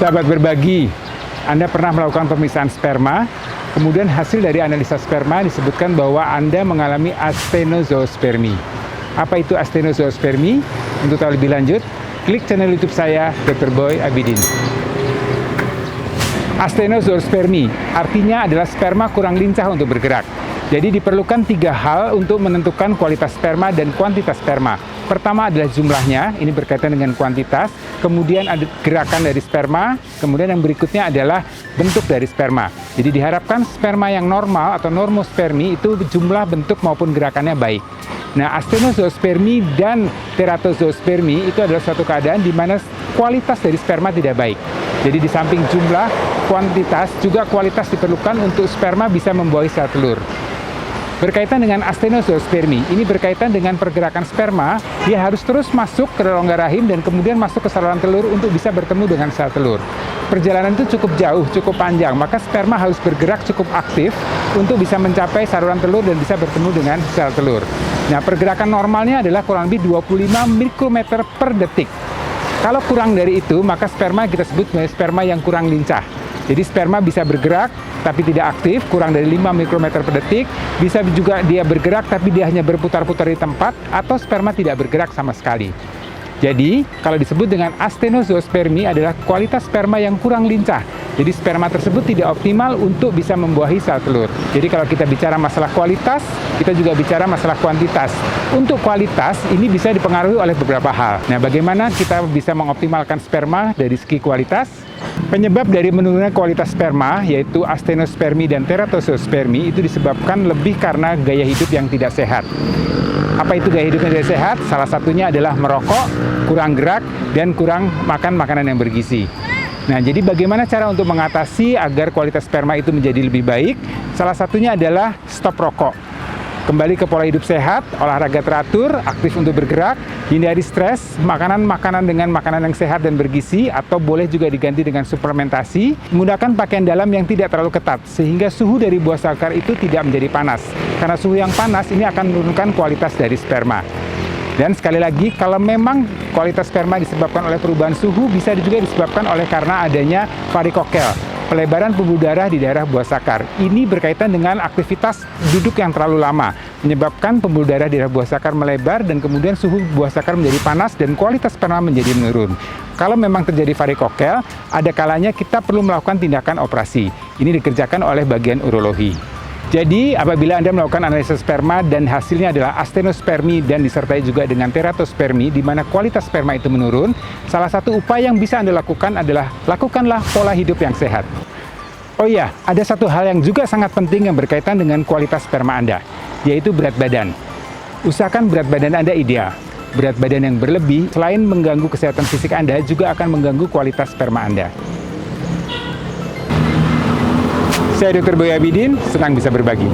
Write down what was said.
Sahabat berbagi, Anda pernah melakukan pemeriksaan sperma, kemudian hasil dari analisa sperma disebutkan bahwa Anda mengalami astenozoospermi. Apa itu astenozoospermi? Untuk tahu lebih lanjut, klik channel YouTube saya, Dr. Boy Abidin. Astenozoospermi artinya adalah sperma kurang lincah untuk bergerak. Jadi diperlukan 3 hal untuk menentukan kualitas sperma dan kuantitas sperma. Pertama adalah jumlahnya, ini berkaitan dengan kuantitas. Kemudian ada gerakan dari sperma. Kemudian yang berikutnya adalah bentuk dari sperma. Jadi diharapkan sperma yang normal atau normospermi itu jumlah, bentuk maupun gerakannya baik. Nah, astenozoospermi dan teratozoospermi itu adalah suatu keadaan di mana kualitas dari sperma tidak baik. Jadi di samping jumlah, kuantitas, juga kualitas diperlukan untuk sperma bisa membuahi sel telur. Berkaitan dengan astenozoospermi, ini berkaitan dengan pergerakan sperma, dia harus terus masuk ke rongga rahim dan kemudian masuk ke saluran telur untuk bisa bertemu dengan sel telur. Perjalanan itu cukup jauh, cukup panjang, maka sperma harus bergerak cukup aktif untuk bisa mencapai saluran telur dan bisa bertemu dengan sel telur. Nah, pergerakan normalnya adalah kurang lebih 25 mikrometer per detik. Kalau kurang dari itu, maka sperma kita sebut sebagai sperma yang kurang lincah. Jadi sperma bisa bergerak tapi tidak aktif, kurang dari 5 mikrometer per detik. Bisa juga dia bergerak tapi dia hanya berputar-putar di tempat, atau sperma tidak bergerak sama sekali. Jadi kalau disebut dengan astenozoospermi adalah kualitas sperma yang kurang lincah. Jadi sperma tersebut tidak optimal untuk bisa membuahi sel telur. Jadi kalau kita bicara masalah kualitas, kita juga bicara masalah kuantitas. Untuk kualitas ini bisa dipengaruhi oleh beberapa hal. Nah, bagaimana kita bisa mengoptimalkan sperma dari segi kualitas? Penyebab dari menurunnya kualitas sperma, yaitu astenospermi dan teratozoospermi, itu disebabkan lebih karena gaya hidup yang tidak sehat. Apa itu gaya hidup yang tidak sehat? Salah satunya adalah merokok, kurang gerak, dan kurang makan makanan yang bergizi. Nah, jadi bagaimana cara untuk mengatasi agar kualitas sperma itu menjadi lebih baik? Salah satunya adalah stop rokok. Kembali ke pola hidup sehat, olahraga teratur, aktif untuk bergerak, hindari stres, makanan dengan makanan yang sehat dan bergizi, atau boleh juga diganti dengan suplementasi. Menggunakan pakaian dalam yang tidak terlalu ketat, sehingga suhu dari buah sakar itu tidak menjadi panas. Karena suhu yang panas ini akan menurunkan kualitas dari sperma. Dan sekali lagi, kalau memang kualitas sperma disebabkan oleh perubahan suhu, bisa juga disebabkan oleh karena adanya varikokel, pelebaran pembuluh darah di daerah buah sakar. Ini berkaitan dengan aktivitas duduk yang terlalu lama, menyebabkan pembuluh darah di daerah buah sakar melebar dan kemudian suhu buah sakar menjadi panas dan kualitas sperma menjadi menurun. Kalau memang terjadi varikokel, ada kalanya kita perlu melakukan tindakan operasi. Ini dikerjakan oleh bagian urologi. Jadi, apabila Anda melakukan analisa sperma dan hasilnya adalah astenospermi dan disertai juga dengan teratospermi, di mana kualitas sperma itu menurun, salah satu upaya yang bisa Anda lakukan adalah lakukanlah pola hidup yang sehat. Oh iya, ada satu hal yang juga sangat penting yang berkaitan dengan kualitas sperma Anda, yaitu berat badan. Usahakan berat badan Anda ideal. Berat badan yang berlebih, selain mengganggu kesehatan fisik Anda, juga akan mengganggu kualitas sperma Anda. Saya Dr. Boy Abidin, senang bisa berbagi.